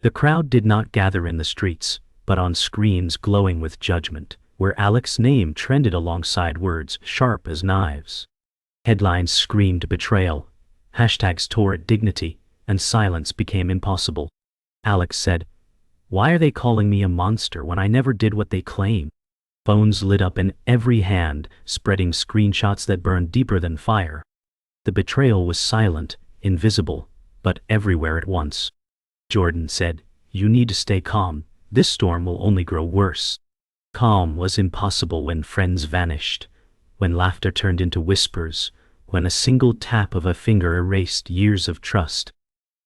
The crowd did not gather in the streets, but on screens glowing with judgment, where Alex's name trended alongside words sharp as knives. Headlines screamed betrayal, hashtags tore at dignity, and silence became impossible. Alex said, "Why are they calling me a monster when I never did what they claim?" Phones lit up in every hand, spreading screenshots that burned deeper than fire. The betrayal was silent, invisible, but everywhere at once. Jordan said, "You need to stay calm. This storm will only grow worse." Calm was impossible when friends vanished, when laughter turned into whispers, when a single tap of a finger erased years of trust.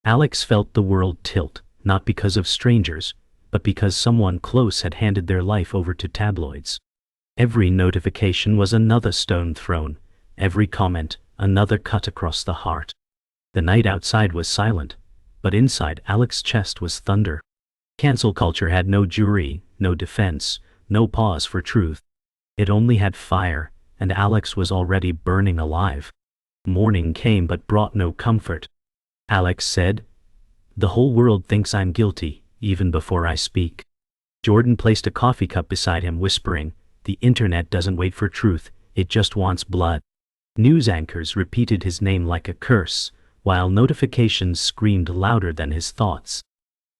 Alex felt the world tilt, not because of strangers, but because someone close had handed their life over to tabloids. Every notification was another stone thrown, every comment another cut across the heart. The night outside was silent, but inside Alex's chest was thunder. Cancel culture had no jury, no defense, no pause for truth. It only had fire, and Alex was already burning alive. Morning came but brought no comfort. Alex said, "The whole world thinks I'm guilty, even before I speak." Jordan placed a coffee cup beside him, whispering, "The internet doesn't wait for truth, it just wants blood." News anchors repeated his name like a curse, while notifications screamed louder than his thoughts.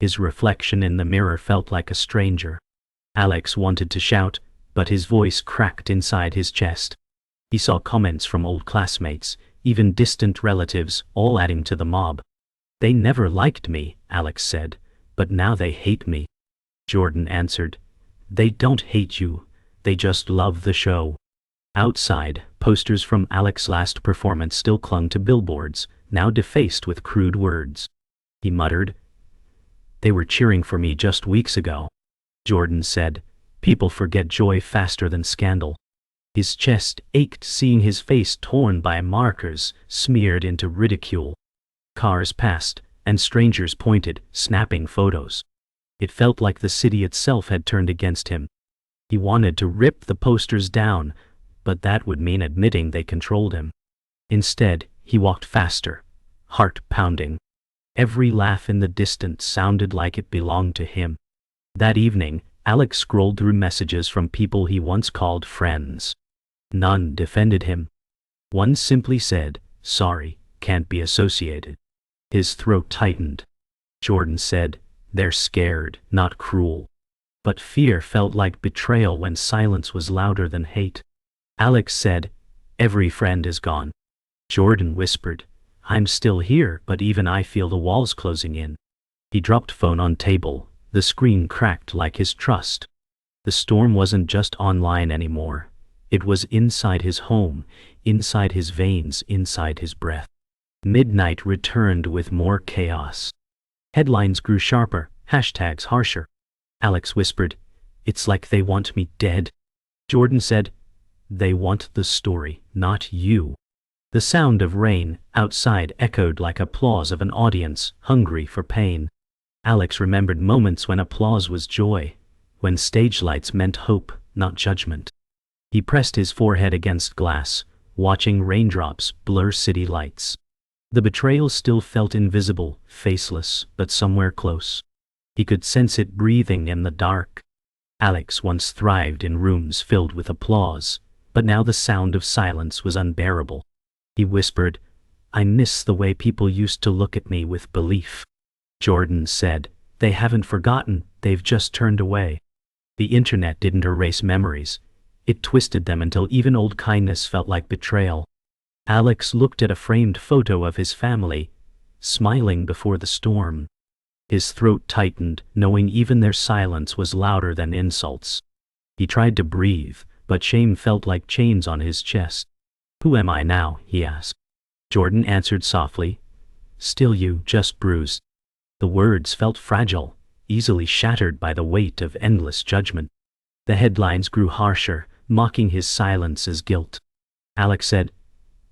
His reflection in the mirror felt like a stranger. Alex wanted to shout, but his voice cracked inside his chest. He saw comments from old classmates, even distant relatives, all adding to the mob. "They never liked me," Alex said, "but now they hate me." Jordan answered, "They don't hate you, they just love the show." Outside, posters from Alex's last performance still clung to billboards, now defaced with crude words. He muttered, "They were cheering for me just weeks ago." Jordan said, "People forget joy faster than scandal." His chest ached seeing his face torn by markers, smeared into ridicule. Cars passed, and strangers pointed, snapping photos. It felt like the city itself had turned against him. He wanted to rip the posters down, but that would mean admitting they controlled him. Instead, he walked faster, heart pounding. Every laugh in the distance sounded like it belonged to him. That evening, Alex scrolled through messages from people he once called friends. None defended him. One simply said, "Sorry, can't be associated." His throat tightened. Jordan said, "They're scared, not cruel." But fear felt like betrayal when silence was louder than hate. Alex said, "Every friend is gone." Jordan whispered, "I'm still here, but even I feel the walls closing in." He dropped phone on table. The screen cracked like his trust. The storm wasn't just online anymore. It was inside his home, inside his veins, inside his breath. Midnight returned with more chaos. Headlines grew sharper, hashtags harsher. Alex whispered, "It's like they want me dead." Jordan said, "They want the story, not you." The sound of rain outside echoed like applause of an audience hungry for pain. Alex remembered moments when applause was joy, when stage lights meant hope, not judgment. He pressed his forehead against glass, watching raindrops blur city lights. The betrayal still felt invisible, faceless, but somewhere close. He could sense it breathing in the dark. Alex once thrived in rooms filled with applause, but now the sound of silence was unbearable. He whispered, "I miss the way people used to look at me with belief." Jordan said, "They haven't forgotten, they've just turned away." The internet didn't erase memories. It twisted them until even old kindness felt like betrayal. Alex looked at a framed photo of his family, smiling before the storm. His throat tightened, knowing even their silence was louder than insults. He tried to breathe, but shame felt like chains on his chest. "Who am I now?" he asked. Jordan answered softly, "Still you, just bruised." The words felt fragile, easily shattered by the weight of endless judgment. The headlines grew harsher, mocking his silence as guilt. Alex said,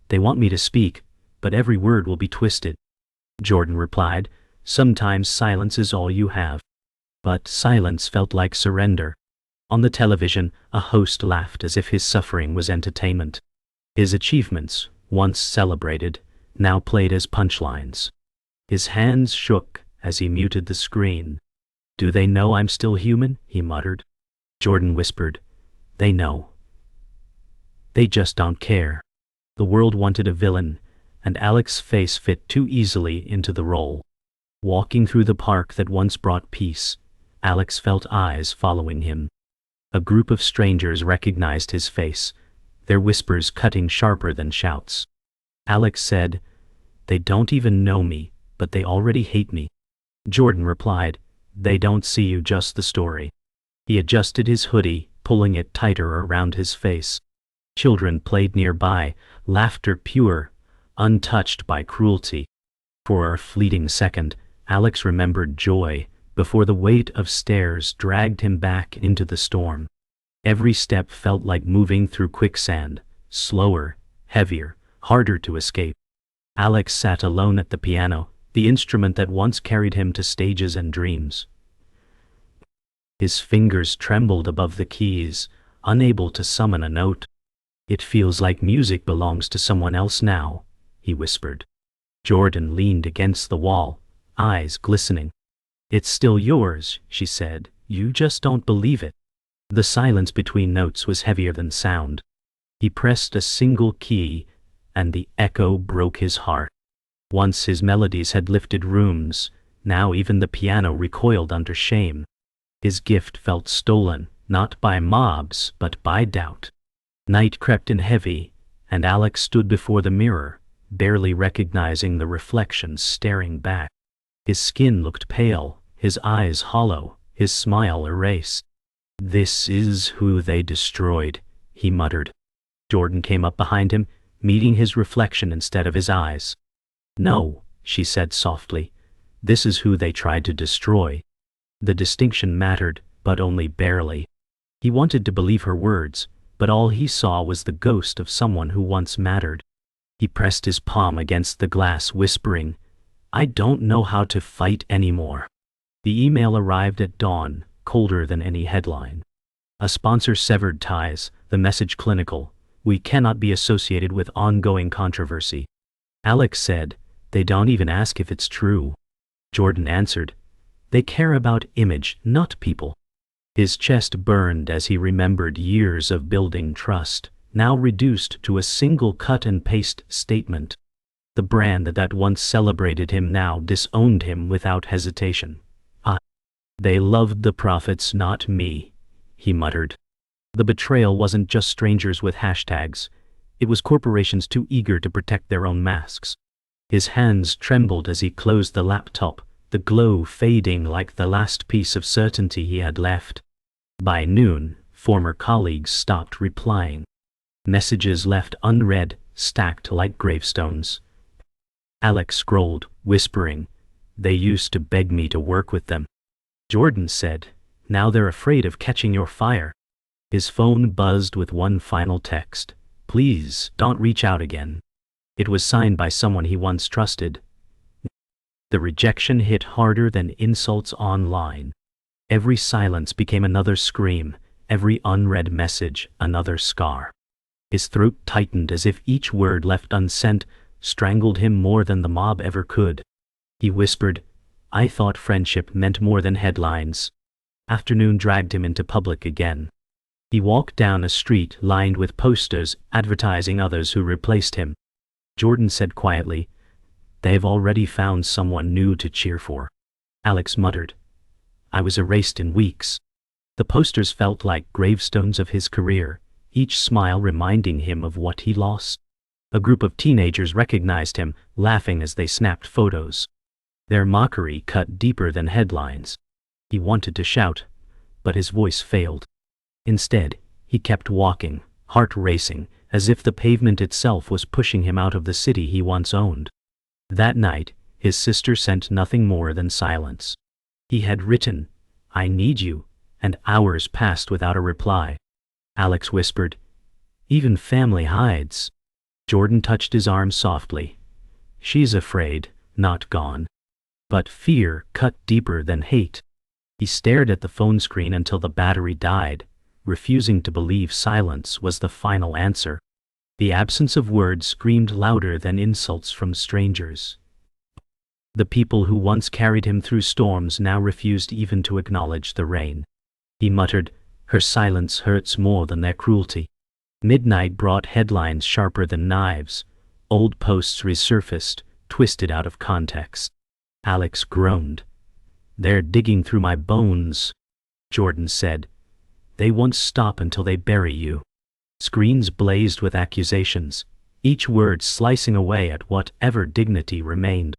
"They want me to speak, but every word will be twisted." Jordan replied, "Sometimes silence is all you have." But silence felt like surrender. On the television, a host laughed as if his suffering was entertainment. His achievements, once celebrated, now played as punchlines. His hands shook, as he muted the screen. "Do they know I'm still human?" he muttered. Jordan whispered, "They know. They just don't care." The world wanted a villain, and Alex's face fit too easily into the role. Walking through the park that once brought peace, Alex felt eyes following him. A group of strangers recognized his face, their whispers cutting sharper than shouts. Alex said, "They don't even know me, but they already hate me." Jordan replied, "They don't see you, just the story." He adjusted his hoodie, pulling it tighter around his face. Children played nearby, laughter pure, untouched by cruelty. For a fleeting second, Alex remembered joy, before the weight of stairs dragged him back into the storm. Every step felt like moving through quicksand, slower, heavier, harder to escape. Alex sat alone at the piano, the instrument that once carried him to stages and dreams. His fingers trembled above the keys, unable to summon a note. "It feels like music belongs to someone else now," he whispered. Jordan leaned against the wall, eyes glistening. "It's still yours," she said. "You just don't believe it." The silence between notes was heavier than sound. He pressed a single key, and the echo broke his heart. Once his melodies had lifted rooms, now even the piano recoiled under shame. His gift felt stolen, not by mobs, but by doubt. Night crept in heavy, and Alex stood before the mirror, barely recognizing the reflection staring back. His skin looked pale, his eyes hollow, his smile erased. "This is who they destroyed," he muttered. Jordan came up behind him, meeting his reflection instead of his eyes. "No," she said softly, "this is who they tried to destroy." The distinction mattered, but only barely. He wanted to believe her words, but all he saw was the ghost of someone who once mattered. He pressed his palm against the glass, whispering, "I don't know how to fight anymore." The email arrived at dawn, colder than any headline. A sponsor severed ties, the message clinical: "We cannot be associated with ongoing controversy." Alex said, "They don't even ask if it's true." Jordan answered, "They care about image, not people." His chest burned as he remembered years of building trust, now reduced to a single cut-and-paste statement. The brand that once celebrated him now disowned him without hesitation. "They loved the profits, not me," he muttered. The betrayal wasn't just strangers with hashtags. It was corporations too eager to protect their own masks. His hands trembled as he closed the laptop, the glow fading like the last piece of certainty he had left. By noon, former colleagues stopped replying. Messages left unread, stacked like gravestones. Alex scrolled, whispering, "They used to beg me to work with them." Jordan said, "Now they're afraid of catching your fire." His phone buzzed with one final text, "Please, don't reach out again." It was signed by someone he once trusted. The rejection hit harder than insults online. Every silence became another scream, every unread message another scar. His throat tightened as if each word left unsent strangled him more than the mob ever could. He whispered, "I thought friendship meant more than headlines." Afternoon dragged him into public again. He walked down a street lined with posters advertising others who replaced him. Jordan said quietly, "They've already found someone new to cheer for." Alex muttered, "I was erased in weeks." The posters felt like gravestones of his career, each smile reminding him of what he lost. A group of teenagers recognized him, laughing as they snapped photos. Their mockery cut deeper than headlines. He wanted to shout, but his voice failed. Instead, he kept walking, heart racing, as if the pavement itself was pushing him out of the city he once owned. That night, his sister sent nothing more than silence. He had written, "I need you," and hours passed without a reply. Alex whispered, "Even family hides." Jordan touched his arm softly. "She's afraid, not gone." But fear cut deeper than hate. He stared at the phone screen until the battery died, refusing to believe silence was the final answer. The absence of words screamed louder than insults from strangers. The people who once carried him through storms now refused even to acknowledge the rain. He muttered, "Her silence hurts more than their cruelty." Midnight brought headlines sharper than knives. Old posts resurfaced, twisted out of context. Alex groaned. "They're digging through my bones," Jordan said. "They won't stop until they bury you." Screens blazed with accusations, each word slicing away at whatever dignity remained.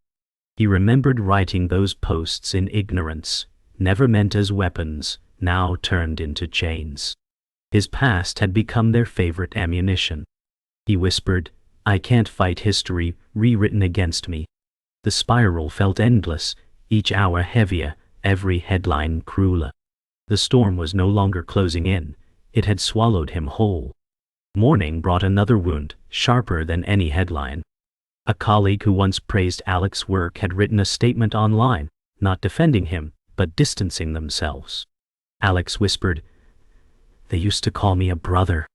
He remembered writing those posts in ignorance, never meant as weapons, now turned into chains. His past had become their favorite ammunition. He whispered, "I can't fight history rewritten against me." The spiral felt endless, each hour heavier, every headline crueler. The storm was no longer closing in, it had swallowed him whole. Morning brought another wound, sharper than any headline. A colleague who once praised Alex's work had written a statement online, not defending him, but distancing themselves. Alex whispered, "They used to call me a brother."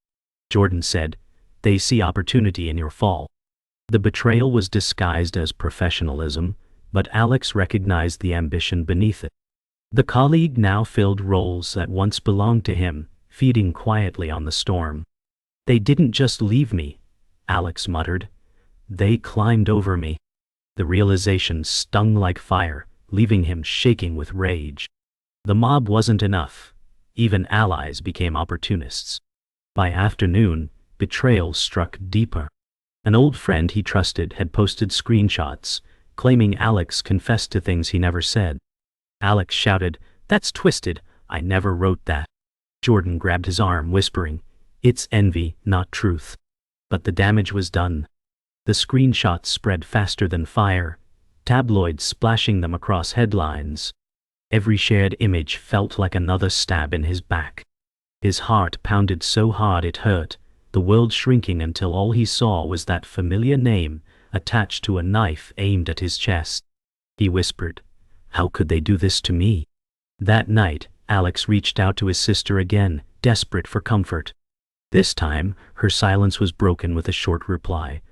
Jordan said, "They see opportunity in your fall." The betrayal was disguised as professionalism, but Alex recognized the ambition beneath it. The colleague now filled roles that once belonged to him, feeding quietly on the storm. "They didn't just leave me," Alex muttered. "They climbed over me." The realization stung like fire, leaving him shaking with rage. The mob wasn't enough. Even allies became opportunists. By afternoon, betrayal struck deeper. An old friend he trusted had posted screenshots, claiming Alex confessed to things he never said. Alex shouted, "That's twisted, I never wrote that." Jordan grabbed his arm, whispering, "It's envy, not truth." But the damage was done. The screenshots spread faster than fire, tabloids splashing them across headlines. Every shared image felt like another stab in his back. His heart pounded so hard it hurt, the world shrinking until all he saw was that familiar name attached to a knife aimed at his chest. He whispered, "How could they do this to me?" That night, Alex reached out to his sister again, desperate for comfort. This time, her silence was broken with a short reply.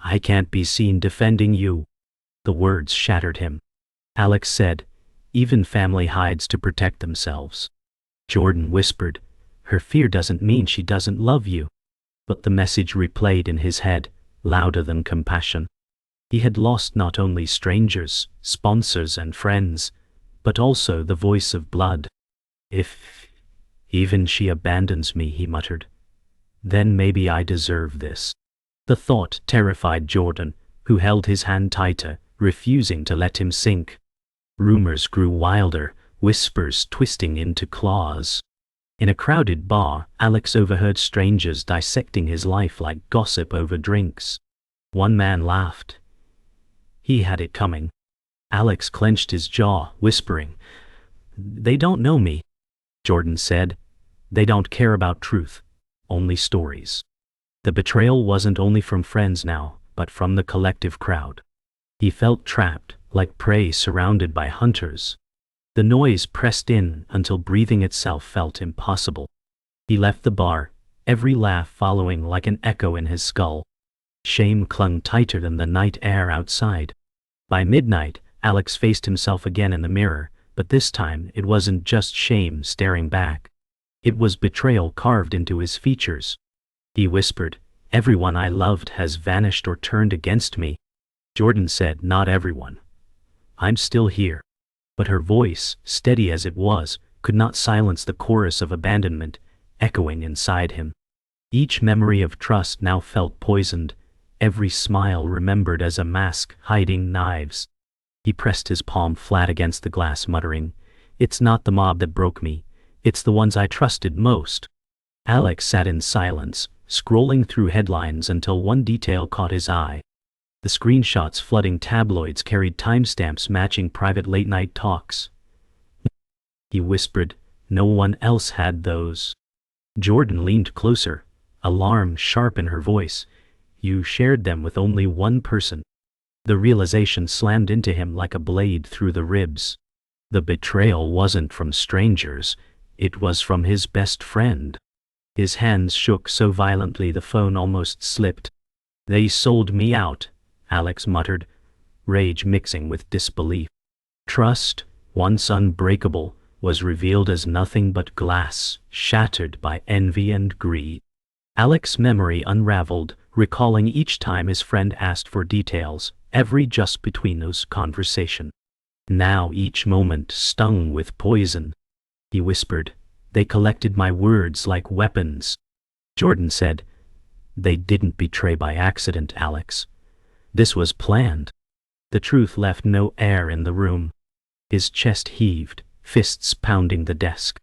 "I can't be seen defending you." The words shattered him. Alex said, "Even family hides to protect themselves." Jordan whispered, "Her fear doesn't mean she doesn't love you." But the message replayed in his head, louder than compassion. He had lost not only strangers, sponsors and friends, but also the voice of blood. "If even she abandons me," he muttered, "then maybe I deserve this." The thought terrified Jordan, who held his hand tighter, refusing to let him sink. Rumors grew wilder, whispers twisting into claws. In a crowded bar, Alex overheard strangers dissecting his life like gossip over drinks. One man laughed. He had it coming. Alex clenched his jaw, whispering, "They don't know me." Jordan said, "They don't care about truth, only stories." The betrayal wasn't only from friends now, but from the collective crowd. He felt trapped, like prey surrounded by hunters. The noise pressed in until breathing itself felt impossible. He left the bar, every laugh following like an echo in his skull. Shame clung tighter than the night air outside. By midnight, Alex faced himself again in the mirror, but this time it wasn't just shame staring back. It was betrayal carved into his features. He whispered, "Everyone I loved has vanished or turned against me." Jordan said, "Not everyone. I'm still here." But her voice, steady as it was, could not silence the chorus of abandonment, echoing inside him. Each memory of trust now felt poisoned, every smile remembered as a mask hiding knives. He pressed his palm flat against the glass, muttering, "It's not the mob that broke me, it's the ones I trusted most." Alex sat in silence, scrolling through headlines until one detail caught his eye. The screenshots flooding tabloids carried timestamps matching private late-night talks. He whispered, "No one else had those." Jordan leaned closer, alarm sharp in her voice. "You shared them with only one person." The realization slammed into him like a blade through the ribs. The betrayal wasn't from strangers, it was from his best friend. His hands shook so violently the phone almost slipped. "They sold me out," Alex muttered, rage mixing with disbelief. Trust, once unbreakable, was revealed as nothing but glass, shattered by envy and greed. Alex's memory unraveled, recalling each time his friend asked for details, every just between us conversation. Now each moment stung with poison. He whispered, "They collected my words like weapons." Jordan said, "They didn't betray by accident, Alex. This was planned." The truth left no air in the room. His chest heaved, fists pounding the desk.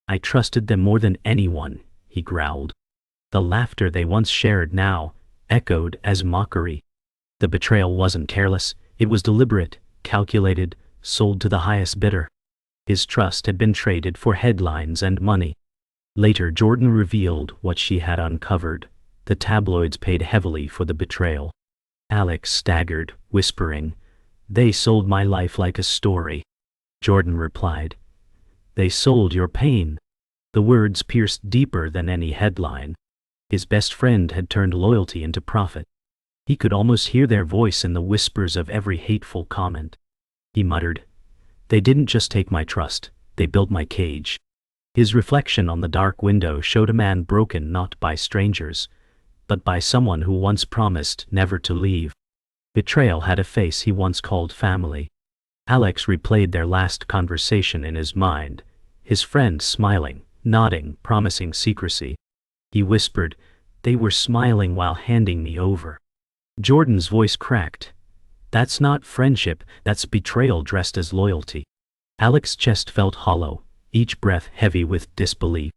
"I trusted them more than anyone," he growled. The laughter they once shared now echoed as mockery. The betrayal wasn't careless, it was deliberate, calculated, sold to the highest bidder. His trust had been traded for headlines and money. Later, Jordan revealed what she had uncovered. The tabloids paid heavily for the betrayal. Alex staggered, whispering, "They sold my life like a story." Jordan replied, "They sold your pain." The words pierced deeper than any headline. His best friend had turned loyalty into profit. He could almost hear their voice in the whispers of every hateful comment. He muttered, "They didn't just take my trust, they built my cage." His reflection on the dark window showed a man broken not by strangers, but by someone who once promised never to leave. Betrayal had a face he once called family. Alex replayed their last conversation in his mind, his friend smiling, nodding, promising secrecy. He whispered, "They were smiling while handing me over." Jordan's voice cracked. "That's not friendship, that's betrayal dressed as loyalty." Alex's chest felt hollow, each breath heavy with disbelief.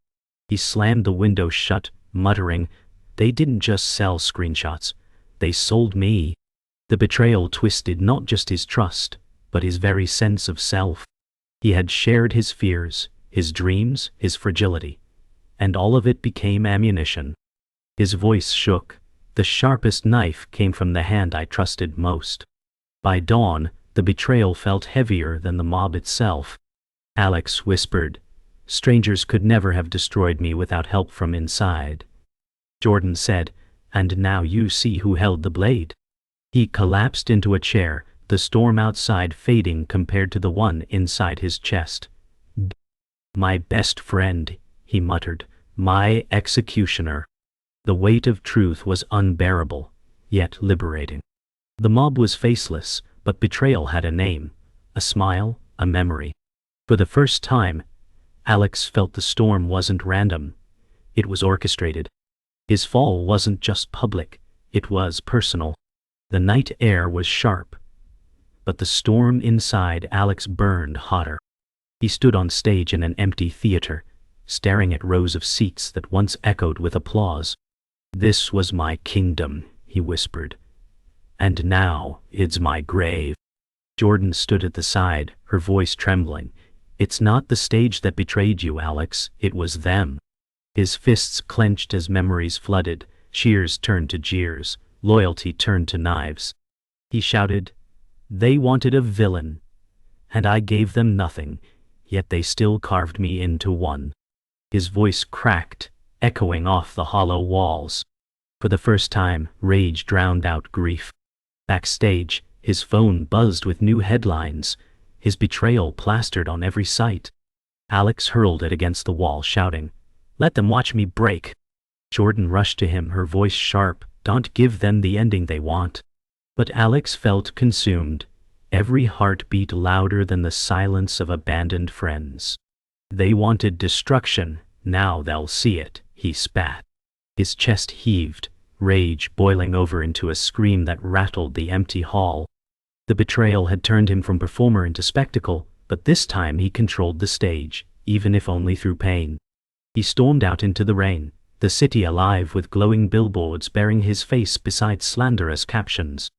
He slammed the window shut, muttering, "They didn't just sell screenshots, they sold me." The betrayal twisted not just his trust, but his very sense of self. He had shared his fears, his dreams, his fragility, and all of it became ammunition. His voice shook. "The sharpest knife came from the hand I trusted most." By dawn, the betrayal felt heavier than the mob itself. Alex whispered, "Strangers could never have destroyed me without help from inside." Jordan said, "And now you see who held the blade." He collapsed into a chair, the storm outside fading compared to the one inside his chest. "My best friend," he muttered, "my executioner." The weight of truth was unbearable, yet liberating. The mob was faceless, but betrayal had a name, a smile, a memory. For the first time, Alex felt the storm wasn't random. It was orchestrated. His fall wasn't just public, it was personal. The night air was sharp, but the storm inside Alex burned hotter. He stood on stage in an empty theater, staring at rows of seats that once echoed with applause. "This was my kingdom," he whispered, "and now it's my grave." Jordan stood at the side, her voice trembling. "It's not the stage that betrayed you, Alex, it was them." His fists clenched as memories flooded, cheers turned to jeers, loyalty turned to knives. He shouted, "They wanted a villain, and I gave them nothing, yet they still carved me into one." His voice cracked, echoing off the hollow walls. For the first time, rage drowned out grief. Backstage, his phone buzzed with new headlines, his betrayal plastered on every site. Alex hurled it against the wall, shouting, "Let them watch me break." Jordan rushed to him, her voice sharp, "Don't give them the ending they want." But Alex felt consumed, every heart beat louder than the silence of abandoned friends. "They wanted destruction, now they'll see it," he spat. His chest heaved, rage boiling over into a scream that rattled the empty hall. The betrayal had turned him from performer into spectacle, but this time he controlled the stage, even if only through pain. He stormed out into the rain, the city alive with glowing billboards bearing his face beside slanderous captions.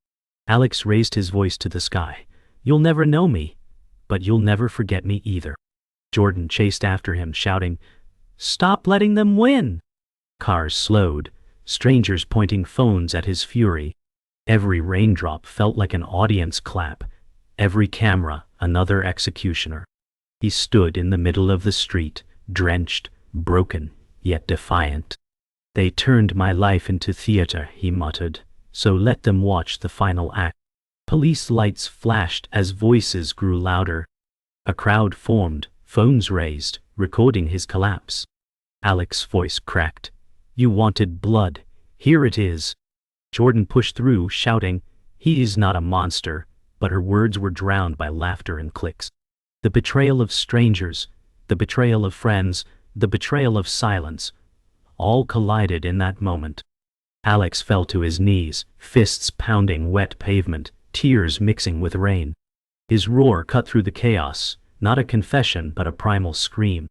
Alex raised his voice to the sky. "You'll never know me, but you'll never forget me either." Jordan chased after him, shouting, "Stop letting them win!" Cars slowed, strangers pointing phones at his fury. Every raindrop felt like an audience clap, every camera another executioner. He stood in the middle of the street, drenched, broken, yet defiant. "They turned my life into theater," he muttered, "so let them watch the final act." Police lights flashed as voices grew louder. A crowd formed, phones raised, recording his collapse. Alex's voice cracked. "You wanted blood. Here it is." Jordan pushed through, shouting, "He is not a monster," but her words were drowned by laughter and clicks. The betrayal of strangers, the betrayal of friends, the betrayal of silence, all collided in that moment. Alex fell to his knees, fists pounding wet pavement, tears mixing with rain. His roar cut through the chaos, not a confession but a primal scream.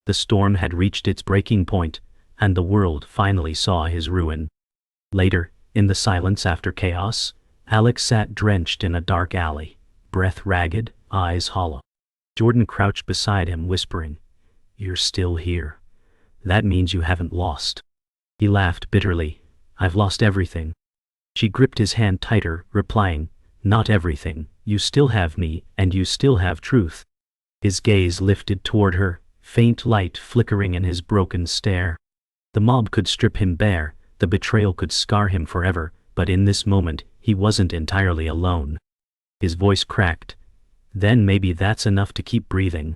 The storm had reached its breaking point, and the world finally saw his ruin. Later, in the silence after chaos, Alex sat drenched in a dark alley, breath ragged, eyes hollow. Jordan crouched beside him, whispering, "You're still here. That means you haven't lost." He laughed bitterly. "I've lost everything." She gripped his hand tighter, replying, "Not everything. You still have me, and you still have truth." His gaze lifted toward her, faint light flickering in his broken stare. The mob could strip him bare, the betrayal could scar him forever, but in this moment, he wasn't entirely alone. His voice cracked. "Then maybe that's enough to keep breathing."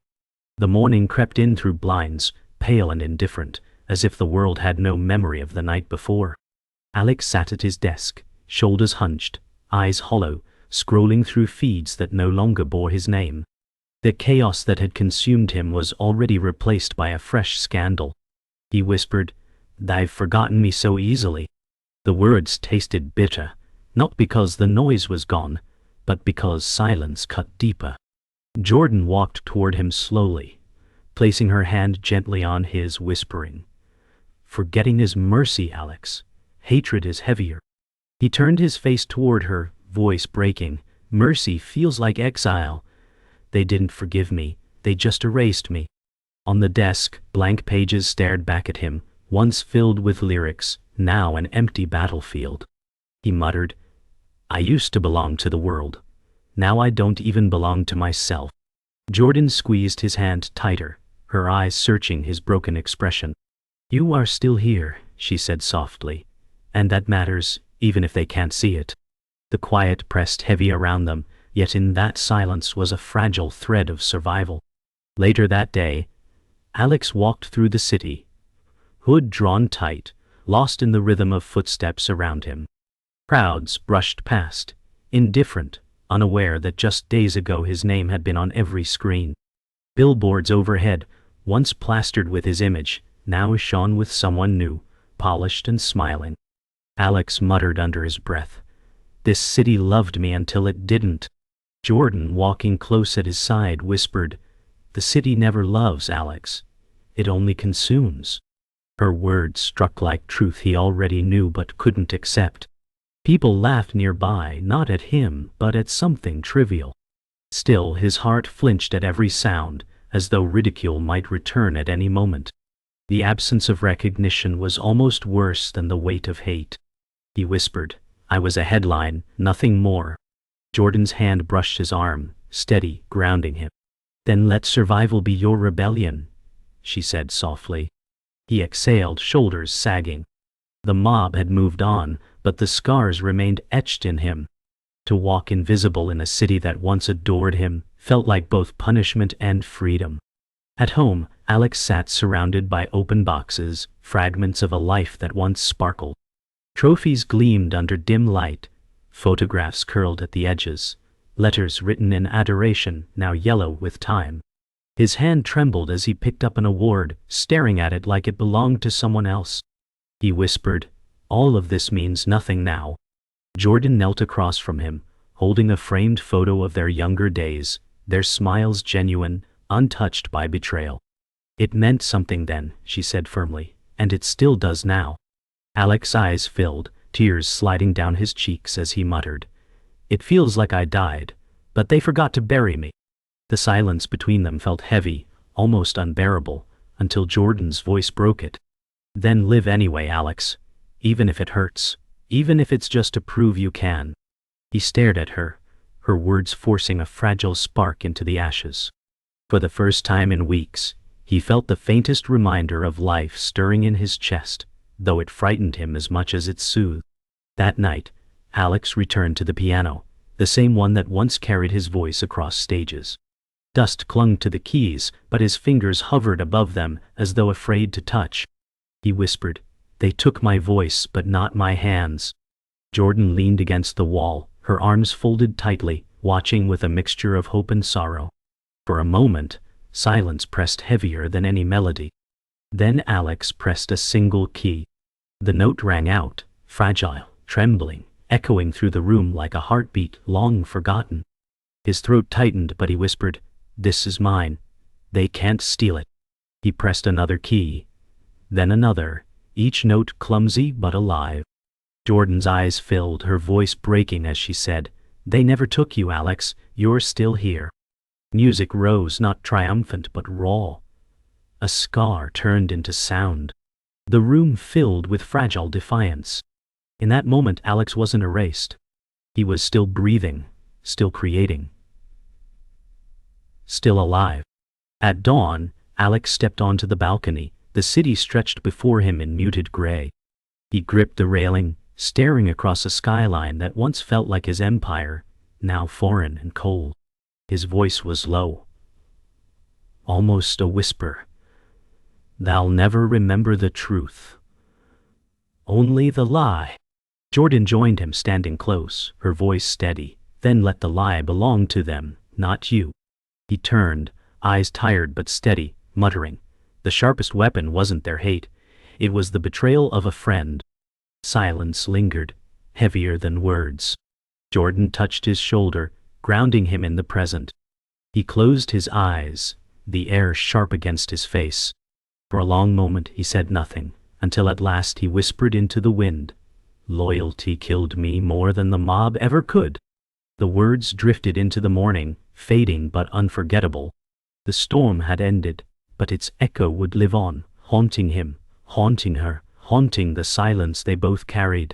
The morning crept in through blinds, pale and indifferent, as if the world had no memory of the night before. Alex sat at his desk, shoulders hunched, eyes hollow, scrolling through feeds that no longer bore his name. The chaos that had consumed him was already replaced by a fresh scandal. He whispered, "They've forgotten me so easily." The words tasted bitter, not because the noise was gone, but because silence cut deeper. Jordan walked toward him slowly, placing her hand gently on his, whispering, "Forgetting is mercy, Alex. Hatred is heavier." He turned his face toward her, voice breaking. "Mercy feels like exile. They didn't forgive me, they just erased me." On the desk, blank pages stared back at him, once filled with lyrics, now an empty battlefield. He muttered, "I used to belong to the world. Now I don't even belong to myself." Jordan squeezed his hand tighter, her eyes searching his broken expression. "You are still here," she said softly, "and that matters, even if they can't see it." The quiet pressed heavy around them, yet in that silence was a fragile thread of survival. Later that day, Alex walked through the city, hood drawn tight, lost in the rhythm of footsteps around him. Crowds brushed past, indifferent, unaware that just days ago his name had been on every screen. Billboards overhead, once plastered with his image, now shone with someone new, polished and smiling. Alex muttered under his breath, "This city loved me until it didn't." Jordan, walking close at his side, whispered, "The city never loves, Alex. It only consumes." Her words struck like truth he already knew but couldn't accept. People laughed nearby, not at him, but at something trivial. Still, his heart flinched at every sound, as though ridicule might return at any moment. The absence of recognition was almost worse than the weight of hate. He whispered, "I was a headline, nothing more." Jordan's hand brushed his arm, steady, grounding him. "Then let survival be your rebellion," she said softly. He exhaled, shoulders sagging. The mob had moved on, but the scars remained etched in him. To walk invisible in a city that once adored him felt like both punishment and freedom. At home, Alex sat surrounded by open boxes, fragments of a life that once sparkled. Trophies gleamed under dim light, photographs curled at the edges, letters written in adoration, now yellow with time. His hand trembled as he picked up an award, staring at it like it belonged to someone else. He whispered, "All of this means nothing now." Jordan knelt across from him, holding a framed photo of their younger days, their smiles genuine, untouched by betrayal. "It meant something then," she said firmly, "and it still does now." Alex's eyes filled, tears sliding down his cheeks as he muttered, "It feels like I died, but they forgot to bury me." The silence between them felt heavy, almost unbearable, until Jordan's voice broke it. "Then live anyway, Alex. Even if it hurts. Even if it's just to prove you can." He stared at her, her words forcing a fragile spark into the ashes. For the first time in weeks, he felt the faintest reminder of life stirring in his chest, though it frightened him as much as it soothed. That night, Alex returned to the piano, the same one that once carried his voice across stages. Dust clung to the keys, but his fingers hovered above them as though afraid to touch. He whispered, "They took my voice, but not my hands." Jordan leaned against the wall, her arms folded tightly, watching with a mixture of hope and sorrow. For a moment, silence pressed heavier than any melody. Then Alex pressed a single key. The note rang out, fragile, trembling, echoing through the room like a heartbeat long forgotten. His throat tightened, but he whispered, "This is mine. They can't steal it." He pressed another key, then another, each note clumsy but alive. Jordan's eyes filled, her voice breaking as she said, "They never took you, Alex. You're still here." Music rose, not triumphant but raw. A scar turned into sound. The room filled with fragile defiance. In that moment, Alex wasn't erased. He was still breathing, still creating, still alive. At dawn, Alex stepped onto the balcony. The city stretched before him in muted gray. He gripped the railing, staring across a skyline that once felt like his empire, now foreign and cold. His voice was low, almost a whisper. "They'll never remember the truth. Only the lie." Jordan joined him, standing close, her voice steady. "Then let the lie belong to them, not you." He turned, eyes tired but steady, muttering, "The sharpest weapon wasn't their hate. It was the betrayal of a friend." Silence lingered, heavier than words. Jordan touched his shoulder, grounding him in the present. He closed his eyes, the air sharp against his face. For a long moment he said nothing, until at last he whispered into the wind, "Loyalty killed me more than the mob ever could." The words drifted into the morning, fading but unforgettable. The storm had ended, but its echo would live on, haunting him, haunting her, haunting the silence they both carried.